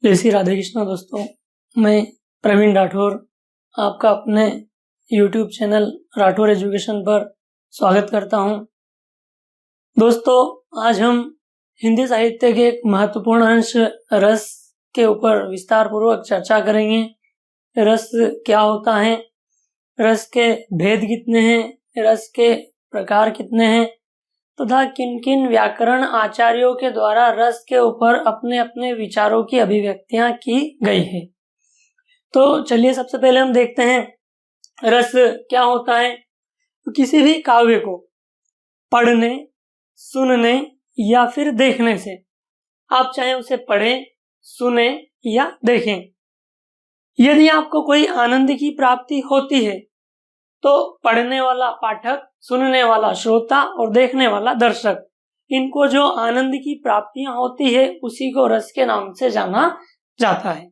जय श्री राधे कृष्णा दोस्तों, मैं प्रवीण राठौर आपका अपने YouTube चैनल राठौर एजुकेशन पर स्वागत करता हूं। दोस्तों, आज हम हिंदी साहित्य के एक महत्वपूर्ण अंश रस के ऊपर विस्तार पूर्वक चर्चा करेंगे। रस क्या होता है, रस के भेद कितने हैं, रस के प्रकार कितने हैं तथा किन किन व्याकरण आचार्यों के द्वारा रस के ऊपर अपने अपने विचारों की अभिव्यक्तियां की गई है। तो चलिए सबसे पहले हम देखते हैं रस क्या होता है। तो किसी भी काव्य को पढ़ने, सुनने या फिर देखने से, आप चाहे उसे पढ़ें, सुने या देखें, यदि आपको कोई आनंद की प्राप्ति होती है तो पढ़ने वाला पाठक, सुनने वाला श्रोता और देखने वाला दर्शक, इनको जो आनंद की प्राप्तियां होती है उसी को रस के नाम से जाना जाता है।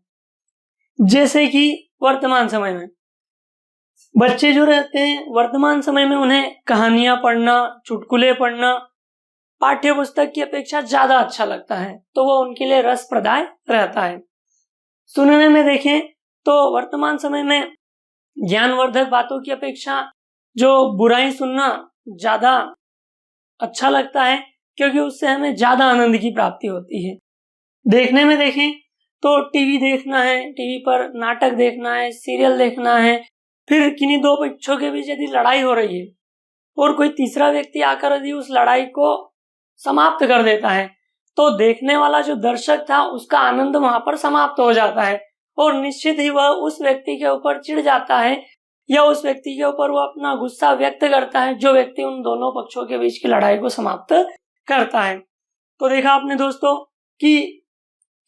जैसे कि वर्तमान समय में बच्चे जो रहते हैं, वर्तमान समय में उन्हें कहानियां पढ़ना, चुटकुले पढ़ना पाठ्य पुस्तक की अपेक्षा ज्यादा अच्छा लगता है, तो वो उनके लिए रसप्रदाय रहता है। सुनने में देखें तो वर्तमान समय में ज्ञानवर्धक बातों की अपेक्षा जो बुराई सुनना ज्यादा अच्छा लगता है, क्योंकि उससे हमें ज्यादा आनंद की प्राप्ति होती है। देखने में देखें तो टीवी देखना है, टीवी पर नाटक देखना है, सीरियल देखना है, फिर किन्हीं दो पक्षों के बीच यदि लड़ाई हो रही है और कोई तीसरा व्यक्ति आकर यदि उस लड़ाई को समाप्त कर देता है, तो देखने वाला जो दर्शक था उसका आनंद वहां पर समाप्त हो जाता है और निश्चित ही वह उस व्यक्ति के ऊपर चिढ़ जाता है या उस व्यक्ति के ऊपर वो अपना गुस्सा व्यक्त करता है जो व्यक्ति उन दोनों पक्षों के बीच की लड़ाई को समाप्त करता है। तो देखा आपने दोस्तों कि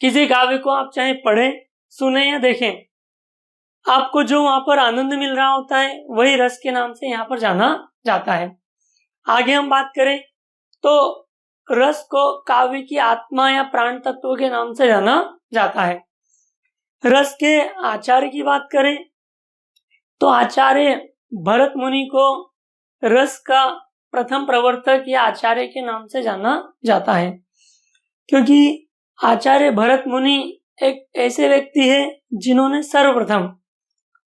किसी काव्य को आप चाहे पढ़ें, सुने या देखें, आपको जो वहां पर आनंद मिल रहा होता है वही रस के नाम से यहाँ पर जाना जाता है। आगे हम बात करें तो रस को काव्य की आत्मा या प्राण तत्व के नाम से जाना जाता है। रस के आचार्य की बात करें तो आचार्य भरत मुनि को रस का प्रथम प्रवर्तक या आचार्य के नाम से जाना जाता है, क्योंकि आचार्य भरत मुनि एक ऐसे व्यक्ति है जिन्होंने सर्वप्रथम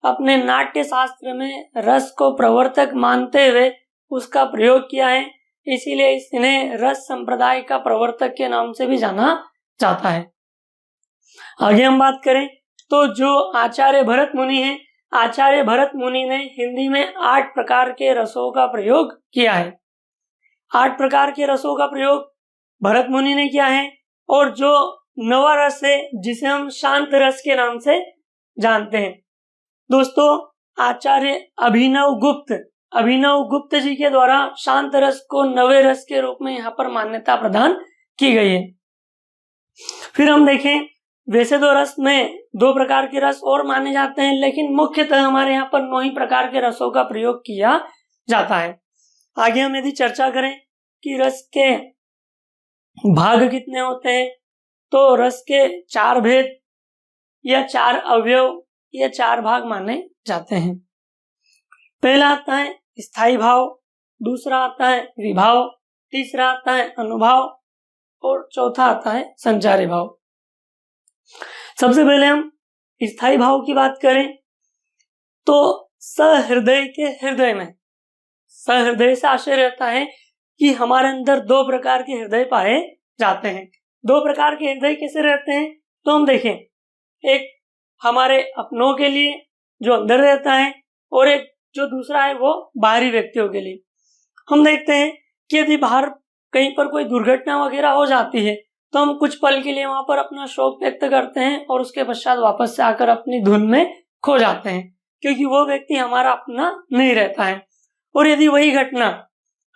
अपने नाट्य शास्त्र में रस को प्रवर्तक मानते हुए उसका प्रयोग किया है, इसीलिए इन्हें रस संप्रदाय का प्रवर्तक के नाम से भी जाना जाता है। आगे हम बात करें तो जो आचार्य भरत मुनि हैं, आचार्य भरत मुनि ने हिंदी में 8 प्रकार के रसों का प्रयोग किया है। 8 प्रकार के रसों का प्रयोग भरत मुनि ने किया है और जो नवा रस है जिसे हम शांत रस के नाम से जानते हैं, दोस्तों आचार्य अभिनव गुप्त जी के द्वारा शांत रस को नवे रस के रूप में यहाँ पर मान्यता प्रदान की गई है। फिर हम देखें, वैसे तो रस में 2 प्रकार के रस और माने जाते हैं, लेकिन मुख्यतः हमारे यहाँ पर 9 ही प्रकार के रसों का प्रयोग किया जाता है। आगे हम यदि चर्चा करें कि रस के भाग कितने होते हैं, तो रस के 4 भेद या 4 अवयव या 4 भाग माने जाते हैं। पहला आता है स्थायी भाव, दूसरा आता है विभाव, तीसरा आता है अनुभाव और चौथा आता है संचारी भाव। सबसे पहले हम स्थायी भाव की बात करें तो सहृदय के हृदय में, सहृदय से आशय रहता है कि हमारे अंदर 2 प्रकार के हृदय पाए जाते हैं। 2 प्रकार के हृदय कैसे रहते हैं तो हम देखें, एक हमारे अपनों के लिए जो अंदर रहता है और एक जो दूसरा है वो बाहरी व्यक्तियों के लिए। हम देखते हैं कि यदि बाहर कहीं पर कोई दुर्घटना वगैरह हो जाती है तो हम कुछ पल के लिए वहां पर अपना शोक व्यक्त करते हैं और उसके पश्चात वापस से आकर अपनी धुन में खो जाते हैं, क्योंकि वो व्यक्ति हमारा अपना नहीं रहता है। और यदि वही घटना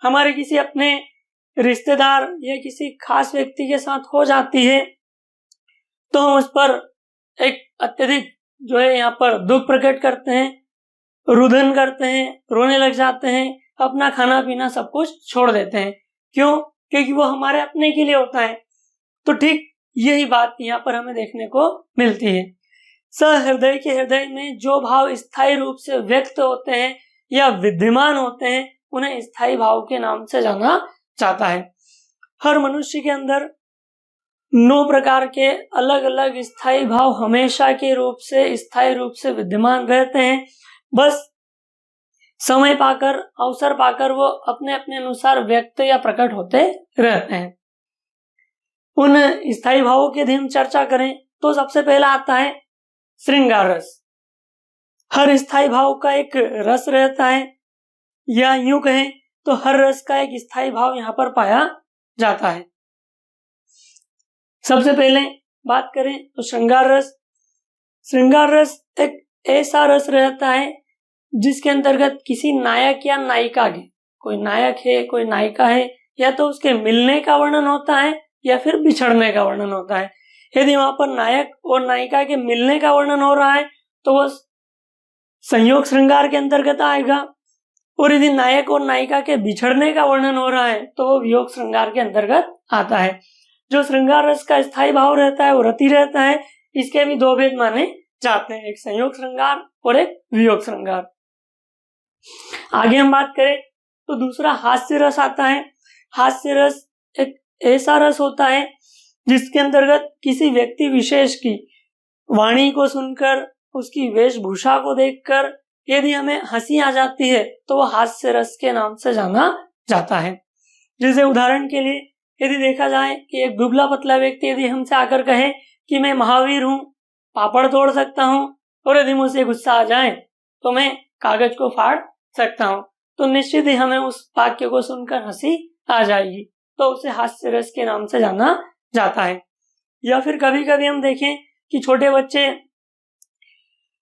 हमारे किसी अपने रिश्तेदार या किसी खास व्यक्ति के साथ हो जाती है तो हम उस पर एक अत्यधिक जो है यहाँ पर दुख प्रकट करते हैं, रुदन करते हैं, रोने लग जाते हैं, अपना खाना पीना सब कुछ छोड़ देते हैं। क्यों? क्योंकि वो हमारे अपने के लिए होता है। तो ठीक यही बात यहाँ पर हमें देखने को मिलती है। सहृदय के हृदय में जो भाव स्थायी रूप से व्यक्त होते हैं या विद्यमान होते हैं उन्हें स्थायी भाव के नाम से जाना जाता है। हर मनुष्य के अंदर 9 प्रकार के अलग अलग स्थायी भाव हमेशा के रूप से स्थायी रूप से विद्यमान रहते हैं। बस समय पाकर, अवसर पाकर वो अपने अपने अनुसार व्यक्त या प्रकट होते रहते हैं। उन स्थायी भावों की यदि हम चर्चा करें तो सबसे पहला आता है श्रृंगार रस। हर स्थायी भाव का एक रस रहता है, या यूं कहें तो हर रस का एक स्थायी भाव यहाँ पर पाया जाता है। सबसे पहले बात करें तो श्रृंगार रस। श्रृंगार रस एक ऐसा रस रहता है जिसके अंतर्गत किसी नायक या नायिका के, कोई नायक है कोई नायिका है, या तो उसके मिलने का वर्णन होता है या फिर बिछड़ने का वर्णन होता है। यदि वहां पर नायक और नायिका के मिलने का वर्णन हो रहा है तो वह संयोग श्रृंगार के अंतर्गत आएगा, और यदि नायक और नायिका के बिछड़ने का वर्णन हो रहा है तो वो वियोग श्रृंगार के अंतर्गत आता है। जो श्रृंगार रस का स्थायी भाव रहता है वो रति रहता है। इसके भी 2 भेद माने जाते हैं, एक संयोग श्रृंगार और एक वियोग श्रृंगार। आगे हम बात करें तो दूसरा हास्य रस आता है। हास्य रस एक ऐसा रस होता है जिसके अंतर्गत किसी व्यक्ति विशेष की वाणी को सुनकर, उसकी वेशभूषा को देखकर यदि हमें हंसी आ जाती है तो वह हास्य रस के नाम से जाना जाता है। जैसे उदाहरण के लिए यदि देखा जाए कि एक दुबला पतला व्यक्ति यदि हमसे आकर कहे कि मैं महावीर हूँ, पापड़ तोड़ सकता हूँ, और यदि मुझसे गुस्सा आ जाए तो मैं कागज को फाड़ सकता हूँ, तो निश्चित ही हमें उस वाक्य को सुनकर हंसी आ जाएगी, तो उसे हास्य रस के नाम से जाना जाता है। या फिर कभी कभी हम देखें कि छोटे बच्चे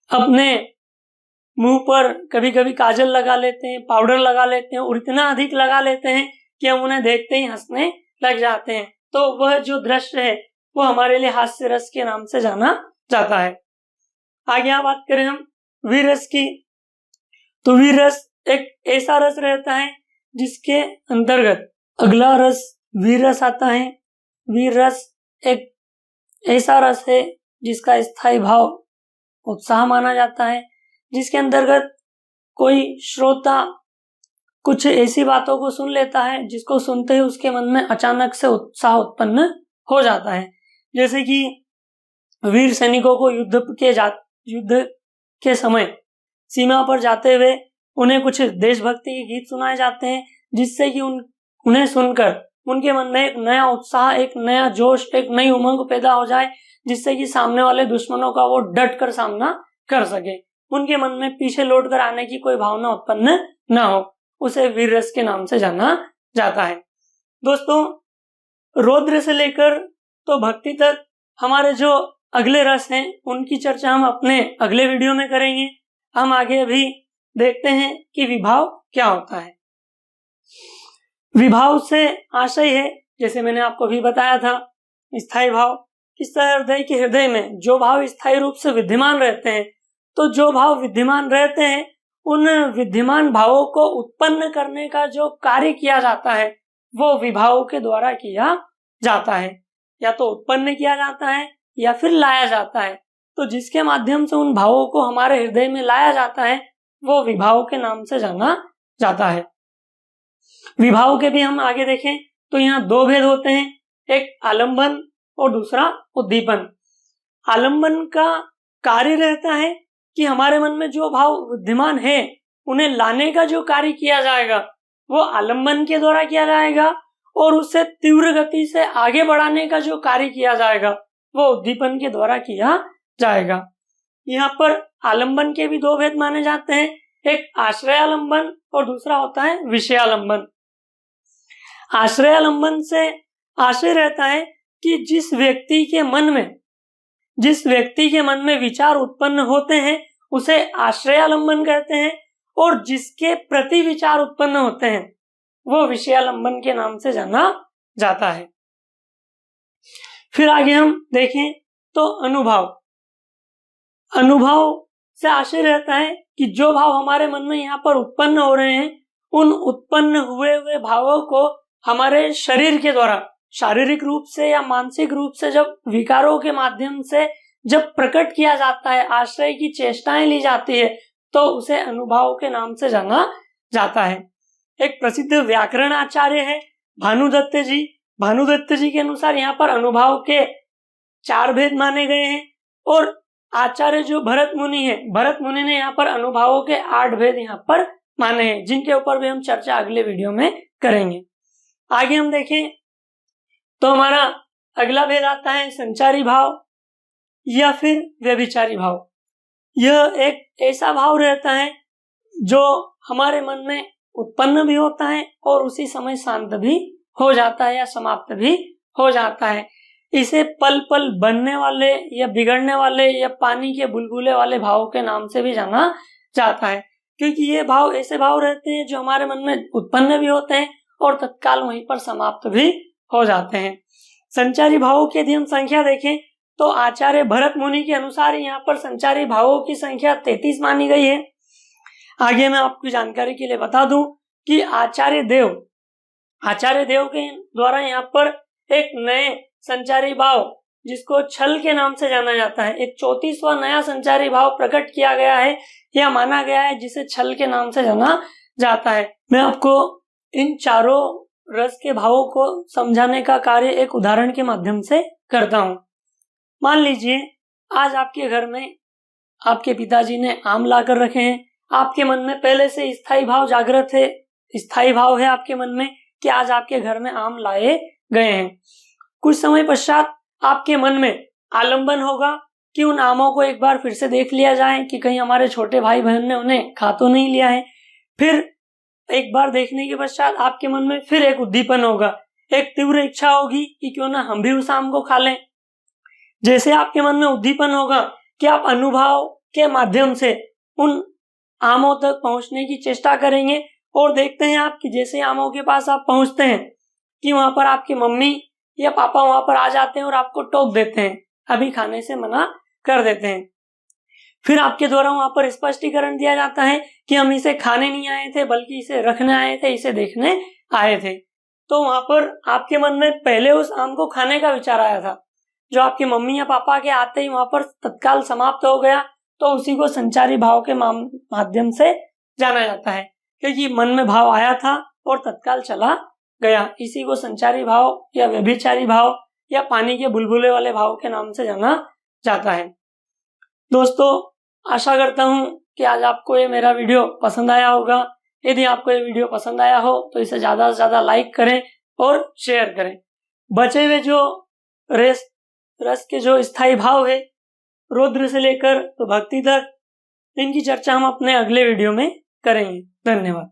अपने मुंह पर कभी कभी काजल लगा लेते हैं, पाउडर लगा लेते हैं, और इतना अधिक लगा लेते हैं कि हम उन्हें देखते ही हंसने लग जाते हैं, तो वह जो दृश्य है वो हमारे लिए हास्य रस के नाम से जाना जाता है। आगे यहाँ बात करें हम वीर रस की, तो वीर रस एक ऐसा रस रहता है जिसके अंतर्गत अगला रस वीर रस आता है। वीर रस एक ऐसा रस है जिसका स्थायी भाव उत्साह माना जाता है, जिसके अंतर्गत कोई श्रोता कुछ ऐसी बातों को सुन लेता है जिसको सुनते ही उसके मन में अचानक से उत्साह उत्पन्न हो जाता है। जैसे कि वीर सैनिकों को युद्ध के समय सीमा पर जाते हुए उन्हें कुछ देशभक्ति के गीत सुनाए जाते हैं, जिससे कि उन्हें सुनकर उनके मन में एक नया उत्साह, एक नया जोश, एक नई उमंग पैदा हो जाए, जिससे कि सामने वाले दुश्मनों का वो डट कर सामना कर सके, उनके मन में पीछे लौट कर आने की कोई भावना उत्पन्न न हो। उसे वीर रस के नाम से जाना जाता है। दोस्तों, रौद्र से लेकर तो भक्ति तक हमारे जो अगले रस हैं उनकी चर्चा हम अपने अगले वीडियो में करेंगे। हम आगे अभी देखते हैं कि विभाव क्या होता है। विभाव से आशय है, जैसे मैंने आपको भी बताया था, स्थायी भाव। किस तरह हृदय के हृदय में जो भाव स्थायी रूप से विद्यमान रहते हैं, तो जो भाव विद्यमान रहते हैं उन विद्यमान भावों को उत्पन्न करने का जो कार्य किया जाता है वो विभावों के द्वारा किया जाता है। या तो उत्पन्न किया जाता है या फिर लाया जाता है। तो जिसके माध्यम से उन भावों को हमारे हृदय में लाया जाता है वो विभाव के नाम से जाना जाता है। विभाव के भी हम आगे देखें तो यहाँ 2 भेद होते हैं, एक आलंबन और दूसरा उद्दीपन। आलंबन का कार्य रहता है कि हमारे मन में जो भाव विद्यमान है उन्हें लाने का जो कार्य किया जाएगा वो आलंबन के द्वारा किया जाएगा, और उससे तीव्र गति से आगे बढ़ाने का जो कार्य किया जाएगा वो उद्दीपन के द्वारा किया जाएगा। यहाँ पर आलंबन के भी 2 भेद माने जाते हैं, एक आश्रयालंबन और दूसरा होता है विषयालंबन। आश्रयालंबन से आशय रहता है कि जिस व्यक्ति के मन में विचार उत्पन्न होते हैं उसे आश्रयालंबन कहते हैं, और जिसके प्रति विचार उत्पन्न होते हैं वो विषयालंबन के नाम से जाना जाता है। फिर आगे हम देखें तो अनुभव से आशय रहता है कि जो भाव हमारे मन में यहाँ पर उत्पन्न हो रहे हैं उन उत्पन्न हुए भावों को हमारे शरीर के द्वारा शारीरिक रूप से या मानसिक रूप से जब विकारों के माध्यम से जब प्रकट किया जाता है, आश्रय की चेष्टाएं ली जाती है, तो उसे अनुभाव के नाम से जाना जाता है। एक प्रसिद्ध व्याकरण आचार्य है भानुदत्त जी, भानुदत्त जी के अनुसार यहाँ पर अनुभाव के 4 भेद माने गए हैं और आचार्य जो भरत मुनि है, भरत मुनि ने यहाँ पर अनुभावों के 8 भेद यहाँ पर माने हैं, जिनके ऊपर भी हम चर्चा अगले वीडियो में करेंगे। आगे हम देखें तो हमारा अगला भेद आता है संचारी भाव या फिर व्यभिचारी भाव। यह एक ऐसा भाव रहता है जो हमारे मन में उत्पन्न भी होता है और उसी समय शांत भी हो जाता है या समाप्त भी हो जाता है। इसे पल पल बनने वाले या बिगड़ने वाले या पानी के बुलबुले वाले भाव के नाम से भी जाना जाता है, क्योंकि ये भाव ऐसे भाव रहते हैं जो हमारे मन में उत्पन्न भी होते हैं और तत्काल वहीं पर समाप्त भी हो जाते हैं। संचारी भावों की यदि हम संख्या देखें तो आचार्य भरत मुनि के अनुसार यहाँ पर संचारी भावों की संख्या 33 मानी गई है। आगे मैं आपकी जानकारी के लिए बता दूं कि आचार्य देव के द्वारा यहाँ पर एक नए संचारी भाव जिसको छल के नाम से जाना जाता है, एक 34वां नया संचारी भाव प्रकट किया गया है या माना गया है, जिसे छल के नाम से जाना जाता है। मैं आपको इन चारों रस के भावों को समझाने का कार्य एक उदाहरण के माध्यम से करता हूँ। मान लीजिए आज आपके घर में आपके पिताजी ने आम लाकर रखे हैं। आपके मन में पहले से स्थायी भाव जागृत है, स्थायी भाव है आपके मन में कि आज आपके घर में आम लाए गए हैं। कुछ समय पश्चात आपके मन में आलंबन होगा कि उन आमों को एक बार फिर से देख लिया जाए कि कहीं हमारे छोटे भाई बहन ने उन्हें खा तो नहीं लिया है। फिर एक बार देखने के पश्चात आपके मन में फिर एक उद्दीपन होगा, एक तीव्र इच्छा होगी कि क्यों ना हम भी उस आम को खा लें। जैसे आपके मन में उद्दीपन होगा कि आप अनुभव के माध्यम से उन आमों तक पहुंचने की चेष्टा करेंगे और देखते हैं आप कि जैसे आमों के पास आप पहुंचते हैं कि वहां पर आपकी मम्मी या पापा वहां पर आ जाते हैं और आपको टोक देते हैं, अभी खाने से मना कर देते हैं। फिर आपके द्वारा वहां पर स्पष्टीकरण दिया जाता है कि हम इसे खाने नहीं आए थे बल्कि इसे रखने आए थे, इसे देखने आए थे। तो वहां पर आपके मन में पहले उस आम को खाने का विचार आया था, जो आपकी मम्मी या पापा के आते ही वहां पर तत्काल समाप्त हो गया। तो उसी को संचारी भाव के माध्यम से जाना जाता है, क्योंकि मन में भाव आया था और तत्काल चला गया। इसी को संचारी भाव या व्यभिचारी भाव या पानी के बुलबुले वाले भाव के नाम से जाना जाता है। दोस्तों, आशा करता हूं कि आज आपको ये मेरा वीडियो पसंद आया होगा। यदि आपको ये वीडियो पसंद आया हो तो इसे ज्यादा से ज्यादा लाइक करें और शेयर करें। बचे हुए जो रस के जो स्थायी भाव है, रौद्र से लेकर तो भक्ति तक, इनकी चर्चा हम अपने अगले वीडियो में करेंगे। धन्यवाद।